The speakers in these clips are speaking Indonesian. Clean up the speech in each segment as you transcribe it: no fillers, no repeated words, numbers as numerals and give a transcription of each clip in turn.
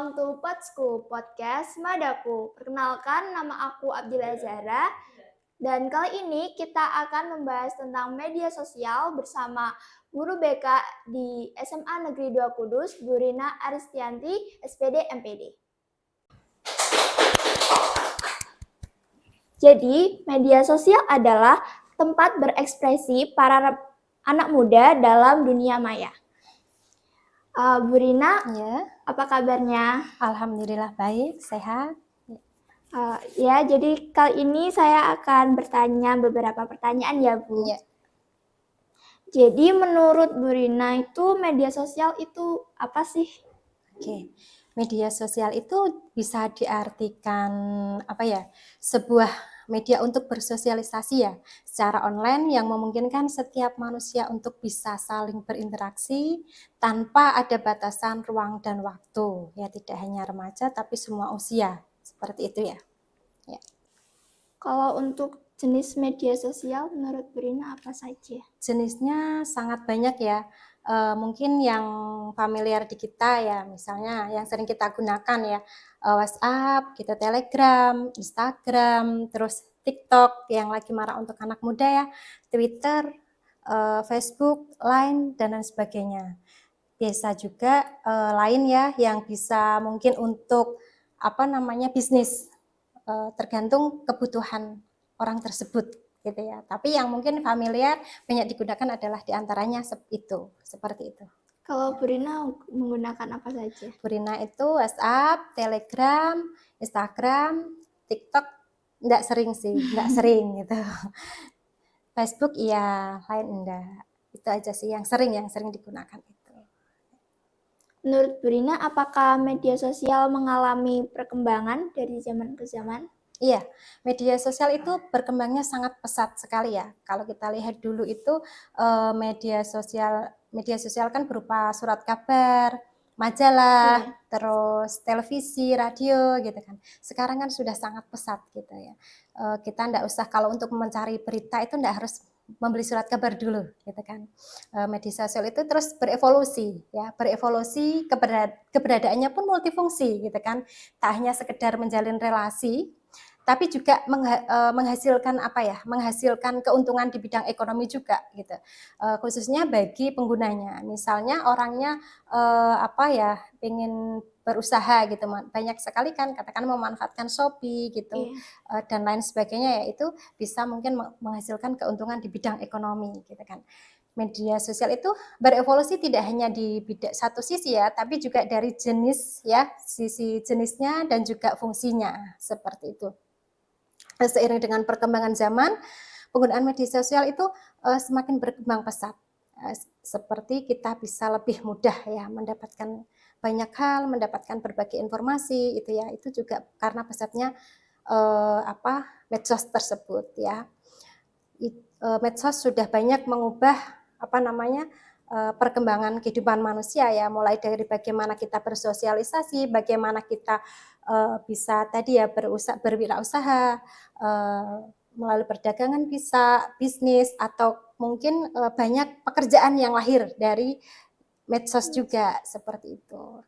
welcome to Podsku, podcast Madaku. Perkenalkan, nama aku Abdillah Zahra. Dan kali ini kita akan membahas tentang media sosial bersama guru BK di SMA Negeri 2 Kudus, Bu Rina Aristianti, SPD MPD. Jadi, media sosial adalah tempat berekspresi para anak muda dalam dunia maya. Bu Rina, Ya, apa kabarnya? alhamdulillah baik, sehat. Jadi kali ini saya akan bertanya beberapa pertanyaan ya, Bu. Ya. Jadi menurut Bu Rina itu media sosial itu apa sih? Oke. Media sosial itu bisa diartikan sebuah media untuk bersosialisasi ya, secara online yang memungkinkan setiap manusia untuk bisa saling berinteraksi tanpa ada batasan ruang dan waktu. Ya, tidak hanya remaja tapi semua usia. Seperti itu ya. Kalau untuk jenis media sosial menurut Bu Rina apa saja? Jenisnya sangat banyak ya. Mungkin yang familiar di kita ya, misalnya yang sering kita gunakan ya, WhatsApp, kita Telegram, Instagram, terus TikTok yang lagi marak untuk anak muda ya, Twitter, Facebook, Line, dan lain sebagainya. Biasa juga lain ya yang bisa mungkin untuk bisnis, tergantung kebutuhan orang tersebut gitu ya. Tapi yang mungkin familiar banyak digunakan adalah diantaranya seperti itu. Kalau Bu Rina menggunakan apa saja? Bu Rina itu WhatsApp, Telegram, Instagram, TikTok enggak sering gitu. Facebook iya, lain enggak. Itu aja sih yang sering digunakan itu. Menurut Bu Rina, apakah media sosial mengalami perkembangan dari zaman ke zaman? Iya, media sosial itu berkembangnya sangat pesat sekali ya. Kalau kita lihat dulu itu media sosial kan berupa surat kabar, majalah, terus televisi, radio gitu kan. Sekarang kan sudah sangat pesat gitu ya. Kita enggak usah kalau untuk mencari berita itu enggak harus membeli surat kabar dulu gitu kan. Media sosial itu terus berevolusi ya, keberadaannya pun multifungsi gitu kan. Tak hanya sekedar menjalin relasi tapi juga menghasilkan keuntungan di bidang ekonomi juga gitu, khususnya bagi penggunanya. Misalnya orangnya pengen berusaha gitu, banyak sekali kan katakan memanfaatkan Shopee gitu, dan lain sebagainya ya, itu bisa mungkin menghasilkan keuntungan di bidang ekonomi gitu kan. Media sosial itu berevolusi tidak hanya di bidang satu sisi ya, tapi juga dari jenis ya, sisi jenisnya dan juga fungsinya seperti itu. Seiring dengan perkembangan zaman, penggunaan media sosial itu semakin berkembang pesat. Seperti kita bisa lebih mudah ya mendapatkan banyak hal, mendapatkan berbagai informasi itu ya. Itu juga karena pesatnya medsos tersebut ya. Medsos sudah banyak mengubah perkembangan kehidupan manusia ya, mulai dari bagaimana kita bersosialisasi, bagaimana kita bisa tadi ya berwirausaha, melalui perdagangan bisa, bisnis, atau mungkin banyak pekerjaan yang lahir dari medsos juga, seperti itu.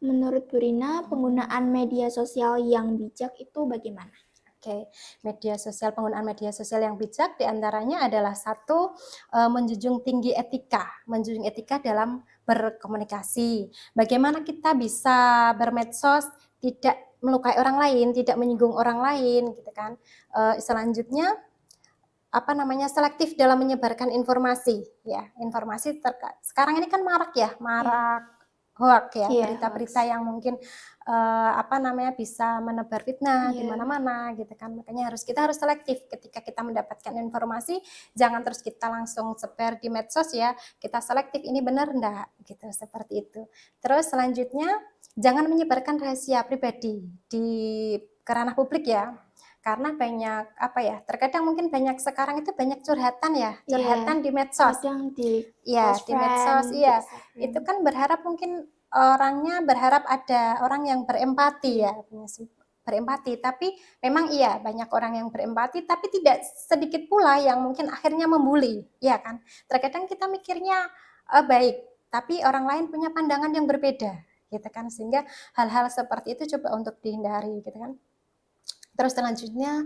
Menurut Bu Rina, penggunaan media sosial yang bijak itu bagaimana? Oke, penggunaan media sosial yang bijak diantaranya adalah satu, menjunjung tinggi etika dalam berkomunikasi. Bagaimana kita bisa bermedsos tidak melukai orang lain, tidak menyinggung orang lain, gitu kan. Selanjutnya, selektif dalam menyebarkan informasi, ya. Informasi sekarang ini kan marak hoak ya, berita-berita yang mungkin bisa menebar fitnah di mana-mana gitu kan. Makanya kita harus selektif ketika kita mendapatkan informasi, jangan terus kita langsung sebar di medsos ya. Kita selektif ini benar enggak gitu, seperti itu. Terus selanjutnya jangan menyebarkan rahasia pribadi ke ranah publik ya. Karena banyak terkadang mungkin sekarang itu banyak curhatan di medsos. Di medsos itu kan mungkin orangnya berharap ada orang yang berempati ya, tapi memang banyak orang yang berempati, tapi tidak sedikit pula yang mungkin akhirnya membuli, ya kan. Terkadang kita mikirnya baik, tapi orang lain punya pandangan yang berbeda gitu kan, sehingga hal-hal seperti itu coba untuk dihindari gitu kan. Terus selanjutnya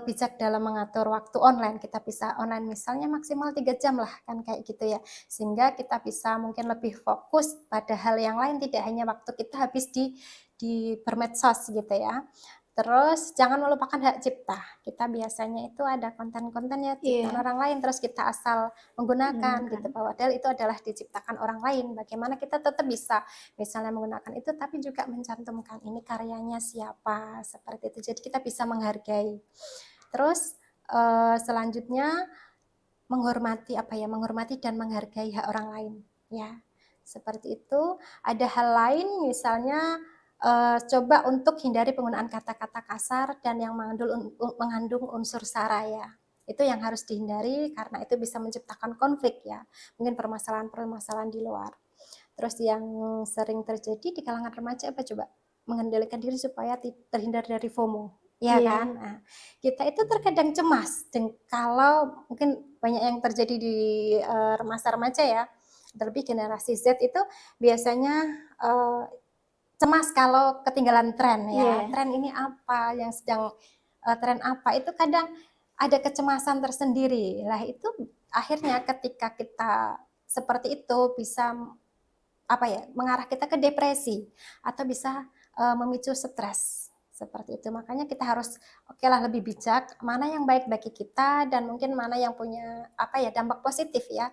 bijak dalam mengatur waktu online, kita bisa online misalnya maksimal 3 jam lah kan kayak gitu ya, sehingga kita bisa mungkin lebih fokus pada hal yang lain, tidak hanya waktu kita habis di bermedsos gitu ya. Terus jangan melupakan hak cipta, kita biasanya itu ada konten-konten ya ciptaan Iya, orang lain, terus kita asal menggunakan menggunakan. gitu, padahal itu adalah diciptakan orang lain, bagaimana kita tetap bisa misalnya menggunakan itu, tapi juga mencantumkan ini karyanya siapa, seperti itu. Jadi kita bisa menghargai. Terus selanjutnya menghormati menghormati dan menghargai hak orang lain, ya. Seperti itu. Ada hal lain misalnya coba untuk hindari penggunaan kata-kata kasar dan yang mengandung unsur sara ya. Itu yang harus dihindari karena itu bisa menciptakan konflik ya. Mungkin permasalahan-permasalahan di luar. Terus yang sering terjadi di kalangan remaja apa coba? Mengendalikan diri supaya terhindar dari FOMO, ya Iya, kan? Nah, kita itu terkadang cemas kalau mungkin banyak yang terjadi di masa remaja ya, terlebih generasi Z itu biasanya cemas kalau ketinggalan tren ya. iya. Tren ini apa yang sedang tren apa itu kadang ada kecemasan tersendiri. Lah itu akhirnya ketika kita seperti itu bisa mengarah kita ke depresi atau bisa memicu stres seperti itu. Makanya kita harus okelah lebih bijak mana yang baik bagi kita dan mungkin mana yang punya dampak positif ya.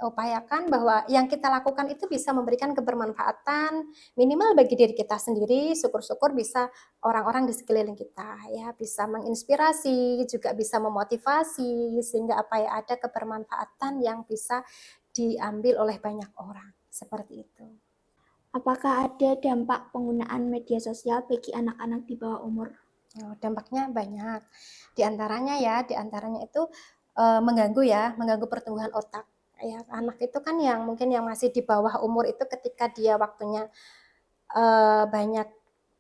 Upayakan bahwa yang kita lakukan itu bisa memberikan kebermanfaatan minimal bagi diri kita sendiri, syukur-syukur bisa orang-orang di sekeliling kita ya, bisa menginspirasi, juga bisa memotivasi sehingga ada kebermanfaatan yang bisa diambil oleh banyak orang, seperti itu. Apakah ada dampak penggunaan media sosial bagi anak-anak di bawah umur? Oh, dampaknya banyak. Di antaranya itu mengganggu pertumbuhan otak. Ya, anak itu kan yang mungkin yang masih di bawah umur itu ketika dia waktunya banyak,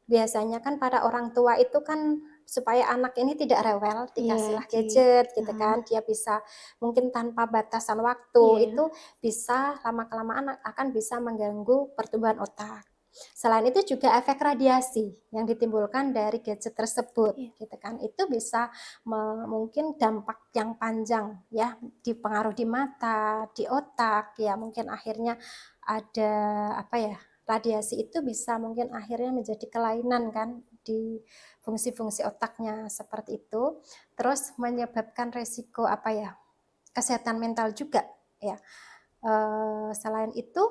biasanya kan para orang tua itu kan supaya anak ini tidak rewel Iya, dikasihlah gadget gitu heeh, kan, dia bisa mungkin tanpa batasan waktu, iya, itu bisa lama-kelamaan akan bisa mengganggu pertumbuhan otak. Selain itu juga efek radiasi yang ditimbulkan dari gadget tersebut iya. gitu kan, itu bisa mungkin dampak yang panjang ya, dipengaruh di mata, di otak, ya mungkin akhirnya ada radiasi itu bisa mungkin akhirnya menjadi kelainan kan di fungsi-fungsi otaknya seperti itu. Terus menyebabkan resiko kesehatan mental juga ya. Selain itu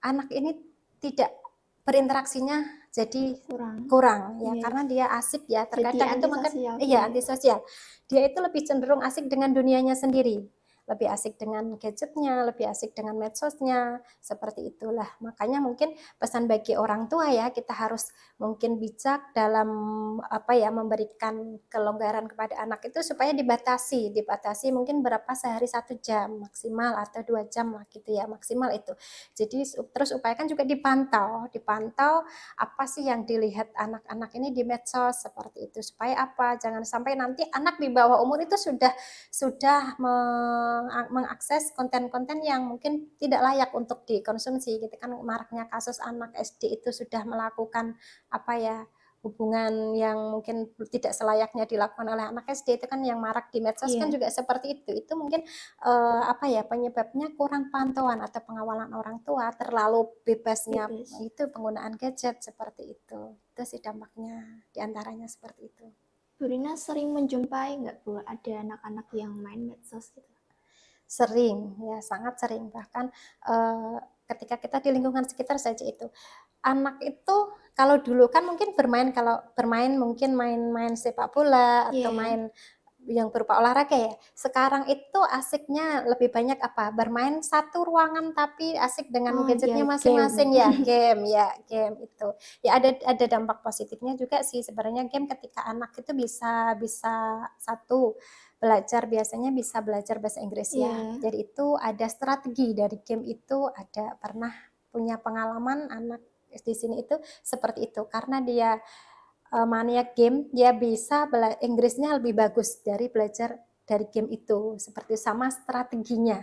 anak ini tidak berinteraksinya jadi Kurang. kurang ya Iya. karena dia asik ya, Jadi terkadang itu mungkin antisosial. iya antisosial. Dia itu lebih cenderung asik dengan dunianya sendiri. Lebih asik dengan gadgetnya, lebih asik dengan medsosnya, seperti itulah. Makanya mungkin pesan bagi orang tua ya, kita harus mungkin bijak dalam memberikan kelonggaran kepada anak itu supaya dibatasi mungkin berapa sehari 1 jam maksimal atau 2 jam lah gitu ya, maksimal itu. Jadi terus upayakan juga dipantau apa sih yang dilihat anak-anak ini di medsos seperti itu, supaya jangan sampai nanti anak di bawah umur itu sudah mengakses konten-konten yang mungkin tidak layak untuk dikonsumsi gitu kan, maraknya kasus anak SD itu sudah melakukan hubungan yang mungkin tidak selayaknya dilakukan oleh anak SD itu kan yang marak di medsos kan Iya, juga seperti itu mungkin penyebabnya kurang pantauan atau pengawalan orang tua, terlalu bebasnya bebas. itu penggunaan gadget seperti itu sih dampaknya diantaranya seperti itu. Bu Rina sering menjumpai nggak Bu ada anak-anak yang main medsos gitu? Sering, ya sangat sering. Bahkan ketika kita di lingkungan sekitar saja itu. Anak itu kalau dulu kan mungkin kalau bermain mungkin main-main sepak bola atau Iya. main yang berupa olahraga ya. Sekarang itu asiknya lebih banyak bermain satu ruangan tapi asik dengan Oh gadgetnya iya, masing-masing game. ya, game itu. Ya ada dampak positifnya juga sih sebenarnya game ketika anak itu bisa biasanya bisa belajar bahasa Inggris ya. Iya. Jadi itu ada strategi dari game itu, ada pernah punya pengalaman anak di sini itu seperti itu karena dia maniak game, dia bisa Inggrisnya lebih bagus dari belajar dari game itu, seperti sama strateginya.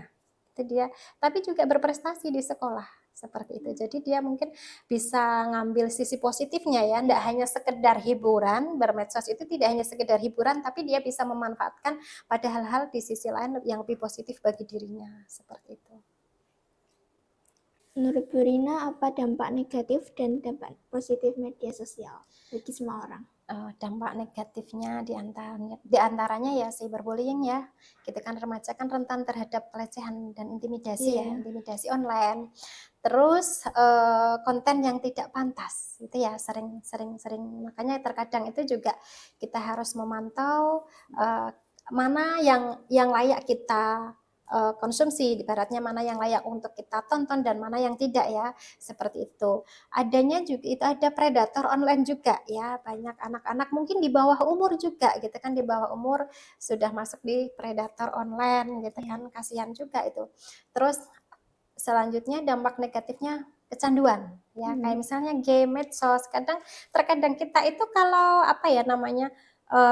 Itu dia, tapi juga berprestasi di sekolah seperti itu. Jadi dia mungkin bisa ngambil sisi positifnya ya, tidak hanya sekedar hiburan. Bermedsos itu tidak hanya sekedar hiburan, tapi dia bisa memanfaatkan pada hal-hal di sisi lain yang lebih positif bagi dirinya, seperti itu. Menurut Bu Rina, apa dampak negatif dan dampak positif media sosial bagi semua orang? Dampak negatifnya diantaranya ya cyberbullying ya, gitu kan, remaja kan rentan terhadap pelecehan dan intimidasi ya, intimidasi online. Terus konten yang tidak pantas itu ya sering makanya terkadang itu juga kita harus memantau mana yang layak kita konsumsi, ibaratnya mana yang layak untuk kita tonton dan mana yang tidak ya, seperti itu. Adanya juga itu ada predator online juga ya, banyak anak-anak mungkin di bawah umur juga gitu kan, di bawah umur sudah masuk di predator online gitu kan, kasihan juga itu. Terus selanjutnya dampak negatifnya kecanduan ya, kayak misalnya game, medsos. Terkadang kita itu kalau apa ya namanya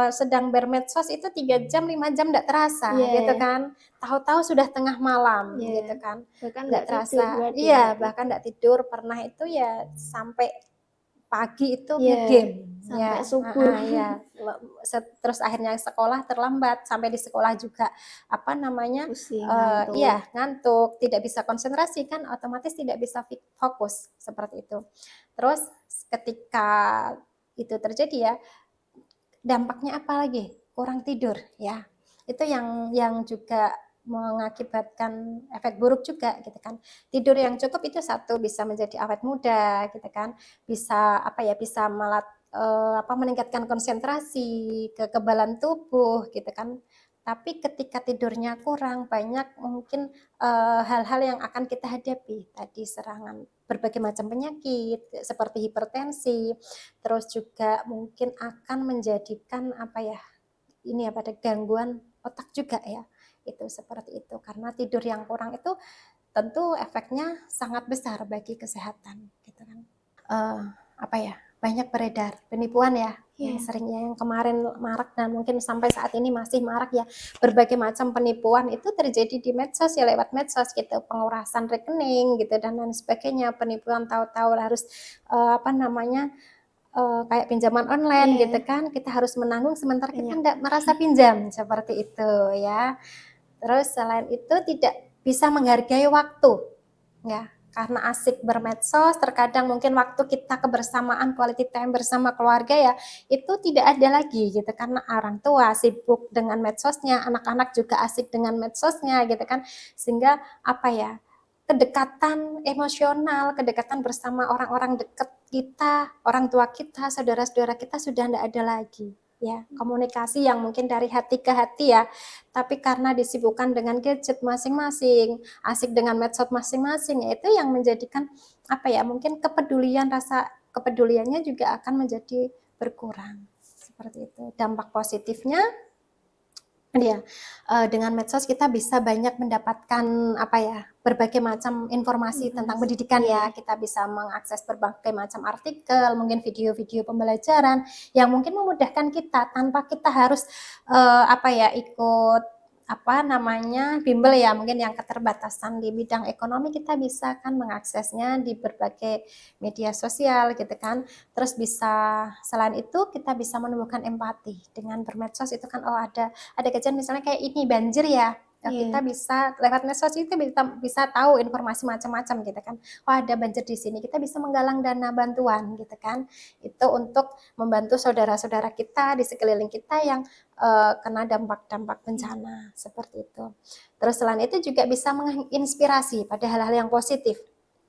sedang bermedsos itu 3 jam 5 jam tidak terasa gitu kan, tahu-tahu sudah tengah malam gitu kan, Bahkan nggak nggak tidur, terasa. berarti Iya, nggak bahkan tidur. nggak tidur, pernah itu ya sampai pagi itu Iya, ngegame sampai ya, subuh. ya. Terus akhirnya sekolah terlambat, sampai di sekolah juga apa namanya Pusing, ngantuk. ngantuk, tidak bisa konsentrasi kan, otomatis tidak bisa fokus seperti itu. Terus ketika itu terjadi ya, dampaknya apa lagi? Kurang tidur ya. Itu yang juga mengakibatkan efek buruk juga gitu kan. Tidur yang cukup itu satu bisa menjadi awet muda gitu kan. Bisa apa ya, bisa meningkatkan konsentrasi, kekebalan tubuh gitu kan. Tapi ketika tidurnya kurang, banyak mungkin hal-hal yang akan kita hadapi. Tadi serangan berbagai macam penyakit seperti hipertensi, terus juga mungkin akan menjadikan apa ya, ini ya, pada gangguan otak juga ya, itu seperti itu. Karena tidur yang kurang itu tentu efeknya sangat besar bagi kesehatan gitu kan. Apa ya, banyak beredar penipuan ya, yang sering ya, yang kemarin marak dan mungkin sampai saat ini masih marak ya, berbagai macam penipuan itu terjadi di medsos ya, lewat medsos gitu, pengurasan rekening gitu dan lain sebagainya, penipuan tahu-tahu harus kayak pinjaman online gitu kan, kita harus menanggung sementara kita tidak merasa pinjam, seperti itu ya. Terus selain itu tidak bisa menghargai waktu ya, karena asik bermedsos, terkadang mungkin waktu kita kebersamaan, quality time bersama keluarga ya, itu tidak ada lagi gitu, karena orang tua sibuk dengan medsosnya, anak-anak juga asik dengan medsosnya gitu kan, sehingga apa ya, kedekatan emosional, kedekatan bersama orang-orang dekat kita, orang tua kita, saudara-saudara kita sudah tidak ada lagi ya, komunikasi yang mungkin dari hati ke hati ya, tapi karena disibukkan dengan gadget masing-masing, asik dengan medsos masing-masing, ya itu yang menjadikan apa ya, mungkin rasa kepeduliannya juga akan menjadi berkurang, seperti itu. Dampak positifnya ya, dengan medsos kita bisa banyak mendapatkan apa ya, berbagai macam informasi tentang pendidikan ya, kita bisa mengakses berbagai macam artikel, mungkin video-video pembelajaran yang mungkin memudahkan kita tanpa kita harus ikut bimbel ya, mungkin yang keterbatasan di bidang ekonomi kita bisa kan mengaksesnya di berbagai media sosial gitu kan. Terus bisa selain itu kita bisa menumbuhkan empati dengan bermedsos itu kan, ada kejadian misalnya kayak ini banjir ya, kita bisa lewat medsos itu bisa tahu informasi macam-macam gitu kan. Ada banjir di sini, kita bisa menggalang dana bantuan gitu kan. Itu untuk membantu saudara-saudara kita di sekeliling kita yang kena dampak-dampak bencana seperti itu. Terus selain itu juga bisa menginspirasi pada hal-hal yang positif.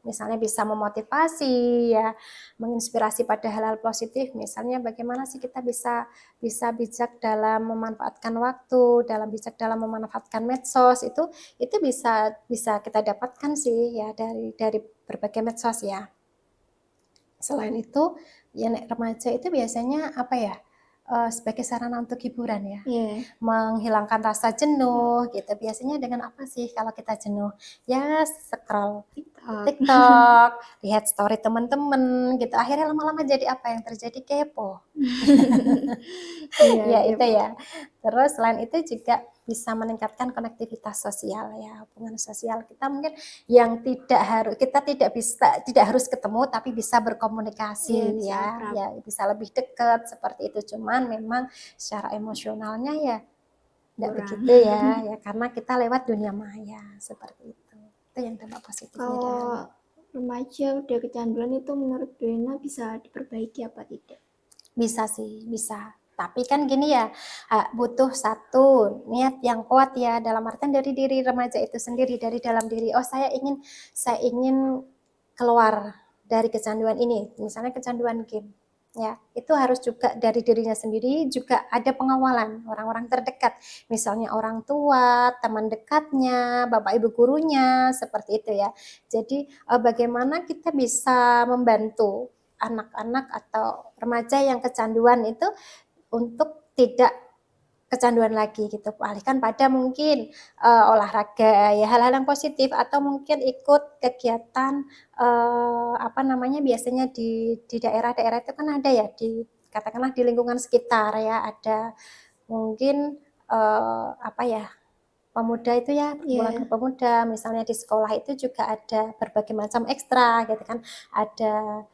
Misalnya bisa memotivasi ya, menginspirasi pada hal-hal positif, misalnya bagaimana sih kita bisa bijak dalam memanfaatkan waktu, bijak dalam memanfaatkan medsos, itu bisa kita dapatkan sih ya dari berbagai medsos ya. Selain itu ya, remaja itu biasanya apa ya, sebagai sarana untuk hiburan ya, menghilangkan rasa jenuh gitu. Biasanya dengan apa sih kalau kita jenuh? Ya scroll TikTok. TikTok, lihat story teman-teman gitu. Akhirnya lama-lama jadi apa yang terjadi? Kepo. Iya, Ya iya, itu ya. Terus selain itu juga bisa meningkatkan konektivitas sosial ya, hubungan sosial kita mungkin yang kita tidak harus ketemu tapi bisa Iya, berkomunikasi bisa ya, akrab. ya bisa lebih dekat seperti itu. Cuman memang secara emosionalnya ya tidak Kurang. begitu ya, ya karena kita lewat dunia maya seperti itu. Itu yang dampak positifnya dari hal Kalau remaja udah kecanduan itu menurut Brina bisa diperbaiki apa tidak? Bisa sih, bisa. Tapi kan gini ya, butuh satu niat yang kuat ya, dalam artian dari diri remaja itu sendiri, dari dalam diri. Oh, saya ingin keluar dari kecanduan ini, misalnya kecanduan game. Ya, itu harus juga dari dirinya sendiri, juga ada pengawalan orang-orang terdekat, misalnya orang tua, teman dekatnya, bapak ibu gurunya, seperti itu ya. Jadi bagaimana kita bisa membantu anak-anak atau remaja yang kecanduan itu untuk tidak kecanduan lagi gitu, alihkan pada mungkin olahraga ya, hal-hal yang positif atau mungkin ikut kegiatan apa namanya biasanya di daerah-daerah itu kan ada ya, katakanlah di lingkungan sekitar ya, ada mungkin apa ya, pemuda itu ya, perkumpulan Iya. pemuda, misalnya di sekolah itu juga ada berbagai macam ekstra gitu kan, ada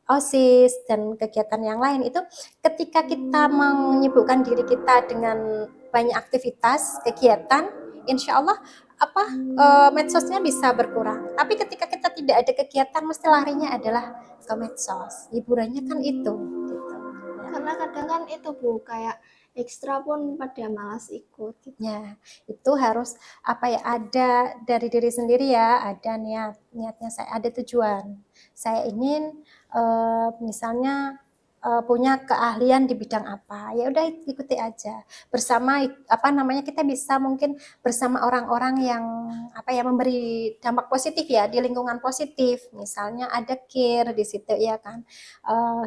OSIS dan kegiatan yang lain. Itu ketika kita menyibukkan diri kita dengan banyak aktivitas, kegiatan, insya Allah medsosnya bisa berkurang. Tapi ketika kita tidak ada kegiatan, mesti larinya adalah ke medsos. Hiburannya kan itu, gitu. Karena kadang kan itu Bu, kayak ekstra pun pada malas ikut gitu. Ya, itu harus apa ya, ada dari diri sendiri ya, ada niatnya saya ada tujuan. Saya ingin misalnya punya keahlian di bidang apa, ya udah ikuti aja. Bersama apa namanya, kita bisa mungkin bersama orang-orang yang apa ya, memberi dampak positif ya, di lingkungan positif. Misalnya ada KIR di situ ya kan.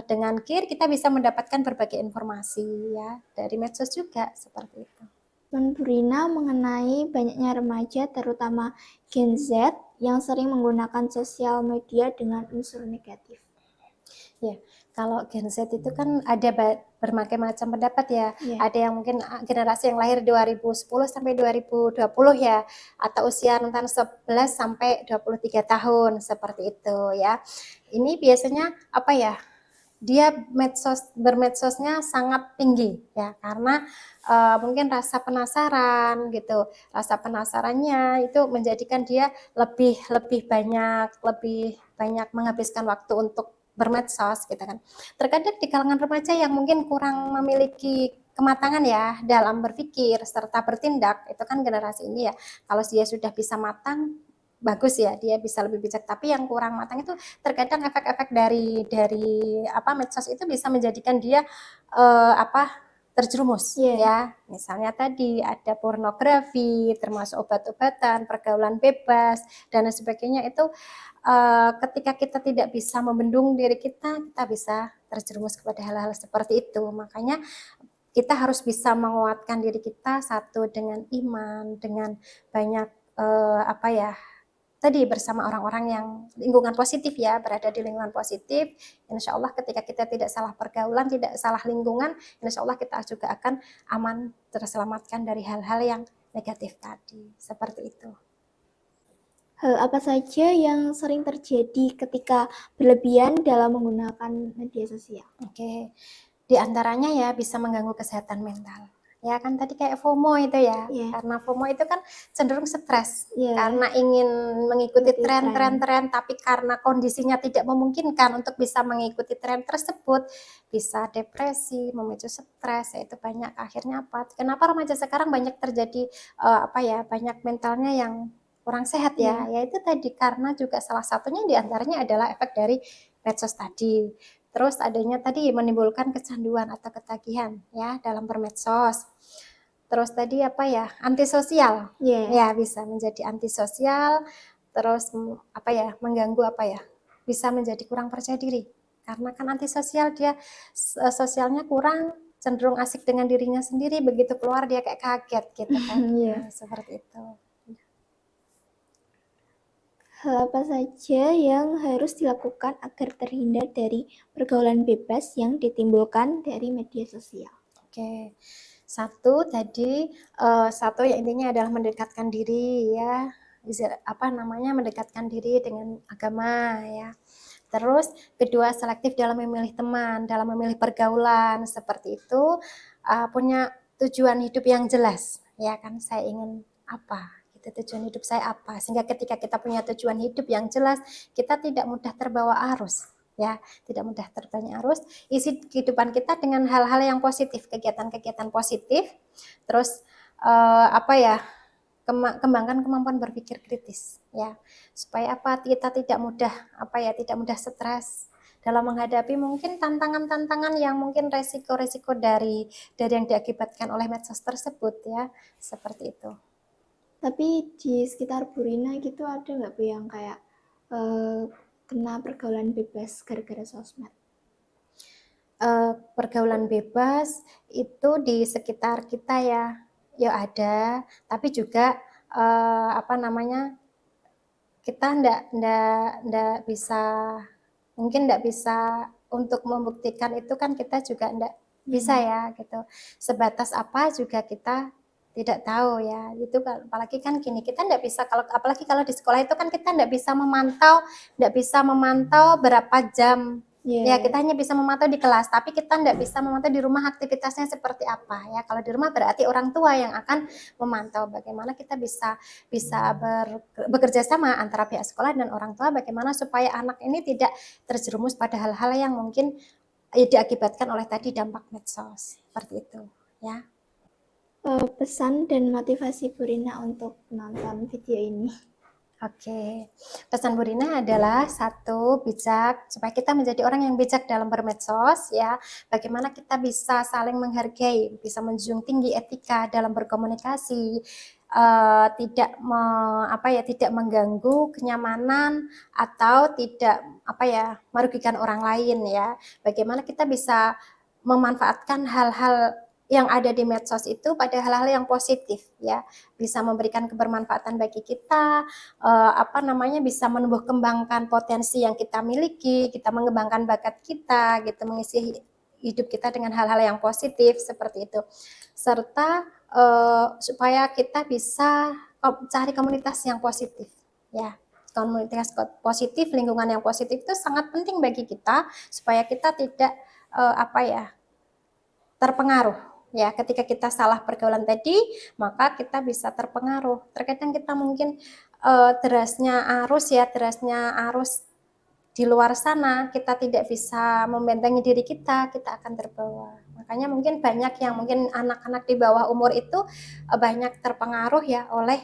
Dengan KIR kita bisa mendapatkan berbagai informasi ya, dari medsos juga seperti itu. Menurut Brina mengenai banyaknya remaja terutama Gen Z yang sering menggunakan sosial media dengan unsur negatif. Ya, kalau Gen Z itu kan ada berbagai macam pendapat ya. Iya. Ada yang mungkin generasi yang lahir 2010 sampai 2020 ya, atau usia rentan 11 sampai 23 tahun seperti itu ya. Ini biasanya apa ya? Dia bermedsosnya sangat tinggi ya, karena mungkin rasa penasaran gitu. Rasa penasarannya itu menjadikan dia lebih banyak menghabiskan waktu untuk bermedsos gitu kan. Terkadang di kalangan remaja yang mungkin kurang memiliki kematangan ya dalam berpikir serta bertindak, itu kan generasi ini ya. Kalau dia sudah bisa matang, bagus ya, dia bisa lebih bijak. Tapi yang kurang matang itu terkadang efek-efek dari apa medsos itu bisa menjadikan dia apa terjerumus ya. Misalnya tadi ada pornografi, termasuk obat-obatan, pergaulan bebas dan lain sebagainya. Itu ketika kita tidak bisa membendung diri kita bisa terjerumus kepada hal-hal seperti itu. Makanya kita harus bisa menguatkan diri kita, satu dengan iman, dengan banyak apa ya, tadi bersama orang-orang yang lingkungan positif ya, berada di lingkungan positif, insya Allah ketika kita tidak salah pergaulan, tidak salah lingkungan, insya Allah kita juga akan aman terselamatkan dari hal-hal yang negatif tadi, seperti itu. Hal apa saja yang sering terjadi ketika berlebihan dalam menggunakan media sosial? Oke, di antaranya ya bisa mengganggu kesehatan mental. Ya kan tadi kayak FOMO itu ya, karena FOMO itu kan cenderung stres, karena ingin mengikuti tren, tapi karena kondisinya tidak memungkinkan untuk bisa mengikuti tren tersebut, bisa depresi, memicu stres, ya itu banyak. Akhirnya apa? Kenapa remaja sekarang banyak terjadi apa ya, banyak mentalnya yang kurang sehat ya, yaitu tadi karena juga salah satunya diantaranya adalah efek dari medsos tadi. Terus adanya tadi menimbulkan kecanduan atau ketagihan ya dalam bermedsos. Terus tadi apa ya, antisosial. Ya, bisa menjadi antisosial, terus apa ya, mengganggu apa ya, bisa menjadi kurang percaya diri. Karena kan antisosial, dia sosialnya kurang, cenderung asik dengan dirinya sendiri, begitu keluar dia kayak kaget gitu kan. Nah, seperti itu. Hal apa saja yang harus dilakukan agar terhindar dari pergaulan bebas yang ditimbulkan dari media sosial? Oke, satu tadi satu ya intinya adalah mendekatkan diri ya, mendekatkan diri dengan agama ya. Terus kedua selektif dalam memilih teman, dalam memilih pergaulan seperti itu, punya tujuan hidup yang jelas ya kan, saya ingin apa gitu, tujuan hidup saya apa, sehingga ketika kita punya tujuan hidup yang jelas kita tidak mudah terbawa arus ya, tidak mudah terbawa arus, isi kehidupan kita dengan hal-hal yang positif, kegiatan-kegiatan positif, terus kembangkan kemampuan berpikir kritis ya, supaya kita tidak mudah stres dalam menghadapi mungkin tantangan-tantangan yang mungkin resiko-resiko dari yang diakibatkan oleh medsos tersebut ya, seperti itu. Tapi di sekitar Bu Rina gitu ada nggak Bu yang kayak kena pergaulan bebas gara-gara sosmed? Pergaulan bebas itu di sekitar kita ya ada, tapi juga kita ndak bisa untuk membuktikan itu kan, kita juga ndak bisa ya gitu. Sebatas apa juga kita tidak tahu ya. Itu apalagi kan gini, kita ndak bisa apalagi kalau di sekolah itu kan kita ndak bisa memantau berapa jam. Ya, kita hanya bisa memantau di kelas, tapi kita ndak bisa memantau di rumah aktivitasnya seperti apa ya. Kalau di rumah berarti orang tua yang akan memantau. Bagaimana kita bisa bekerja sama antara pihak sekolah dan orang tua, bagaimana supaya anak ini tidak terjerumus pada hal-hal yang mungkin diakibatkan oleh tadi dampak medsos, seperti itu ya. Pesan dan motivasi Bu Rina untuk menonton video ini. Oke, pesan Bu Rina adalah satu, bijak, supaya kita menjadi orang yang bijak dalam bermedsos ya. Bagaimana kita bisa saling menghargai, bisa menjunjung tinggi etika dalam berkomunikasi, tidak mengganggu kenyamanan atau tidak merugikan orang lain ya. Bagaimana kita bisa memanfaatkan hal-hal yang ada di medsos itu pada hal-hal yang positif ya, bisa memberikan kebermanfaatan bagi kita, bisa menumbuh kembangkan potensi yang kita miliki, kita mengembangkan bakat kita gitu, mengisi hidup kita dengan hal-hal yang positif seperti itu. Serta supaya kita bisa cari komunitas yang positif ya. Komunitas positif, lingkungan yang positif itu sangat penting bagi kita supaya kita tidak terpengaruh ya. Ketika kita salah pergaulan tadi, maka kita bisa terpengaruh. Terkadang kita mungkin derasnya arus di luar sana, kita tidak bisa membentengi diri kita akan terbawa. Makanya mungkin banyak yang mungkin anak-anak di bawah umur itu banyak terpengaruh ya oleh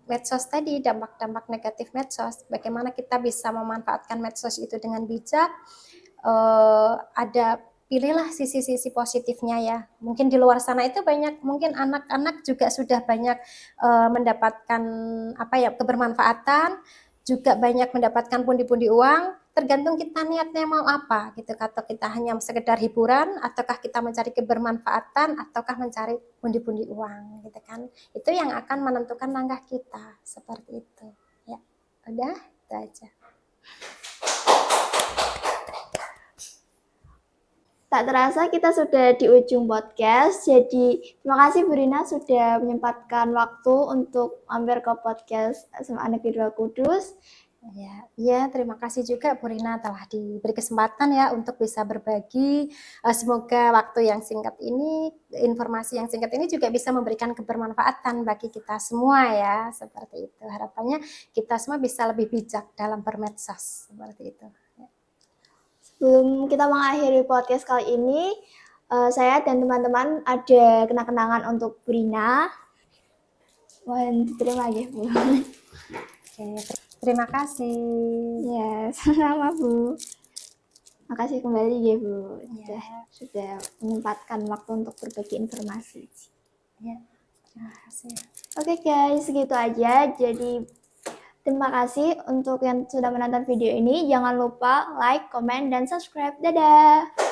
medsos tadi, dampak-dampak negatif medsos. Bagaimana kita bisa memanfaatkan medsos itu dengan bijak, pilihlah sisi-sisi positifnya ya. Mungkin di luar sana itu banyak, mungkin anak-anak juga sudah banyak mendapatkan kebermanfaatan, juga banyak mendapatkan pundi-pundi uang, tergantung kita niatnya mau apa gitu. Atau kita hanya sekedar hiburan, ataukah kita mencari kebermanfaatan, ataukah mencari pundi-pundi uang gitu kan. Itu yang akan menentukan langkah kita, seperti itu ya. Udah, itu aja. Tak terasa kita sudah di ujung podcast, jadi terima kasih Bu Rina sudah menyempatkan waktu untuk mampir ke podcast SMA Negeri 2 Kudus. Ya, terima kasih juga Bu Rina telah diberi kesempatan ya untuk bisa berbagi. Semoga waktu yang singkat ini, informasi yang singkat ini juga bisa memberikan kebermanfaatan bagi kita semua ya, seperti itu. Harapannya kita semua bisa lebih bijak dalam bermedsos, seperti itu. Sebelum kita mengakhiri podcast kali ini, saya dan teman-teman ada kenang-kenangan untuk Bu Rina. Mohon diterima ya Bu. Oke, terima kasih. Ya, sama Bu. Makasih kembali ya Bu. Sudah menyempatkan waktu untuk berbagi informasi. Ya, terima kasih. Oke guys, segitu aja. Jadi terima kasih untuk yang sudah menonton video ini. Jangan lupa like, komen, dan subscribe. Dadah!